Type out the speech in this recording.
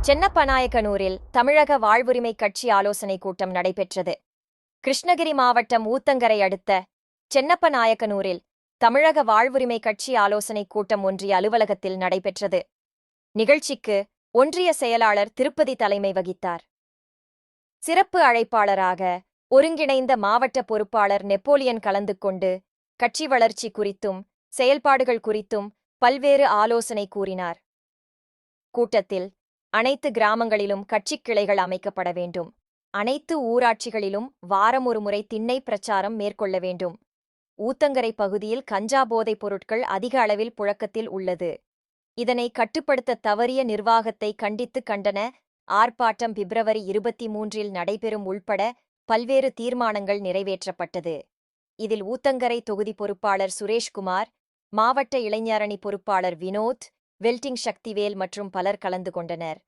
சென்னப்பநாயக்கனூரில் தமிழக வாழ்வுரிமை கட்சி ஆலோசனைக் கூட்டம் நடைபெற்றது. கிருஷ்ணகிரி மாவட்டம் ஊத்தங்கரை அடுத்த சென்னப்பநாயக்கனூரில் தமிழக வாழ்வுரிமை கட்சி ஆலோசனைக் கூட்டம் ஒன்றிய அலுவலகத்தில் நடைபெற்றது. நிகழ்ச்சிக்கு ஒன்றிய செயலாளர் திருப்பதி தலைமை வகித்தார். சிறப்பு அழைப்பாளராக ஒருங்கிணைந்த மாவட்ட பொறுப்பாளர் நெப்போலியன் கலந்து கொண்டு கட்சி வளர்ச்சி குறித்தும் செயல்பாடுகள் குறித்தும் பல்வேறு ஆலோசனை கூறினார். கூட்டத்தில் அனைத்து கிராமங்களிலும் கட்சிக் கிளைகள் அமைக்கப்பட வேண்டும். அனைத்து ஊராட்சிகளிலும் வாரம் ஒருமுறை திண்ணை பிரச்சாரம் மேற்கொள்ள வேண்டும். ஊத்தங்கரை பகுதியில் கஞ்சா போதைப் பொருட்கள் அதிக அளவில் புழக்கத்தில் உள்ளது. இதனை கட்டுப்படுத்த தவறிய நிர்வாகத்தை கண்டித்து கண்டன ஆர்ப்பாட்டம் பிப்ரவரி 23 நடைபெறும் உள்பட பல்வேறு தீர்மானங்கள் நிறைவேற்றப்பட்டது. இதில் ஊத்தங்கரை தொகுதி பொறுப்பாளர் சுரேஷ்குமார், மாவட்ட இளைஞரணி பொறுப்பாளர் வினோத், வெல்டிங் சக்திவேல் மற்றும் பலர் கலந்து கொண்டனர்.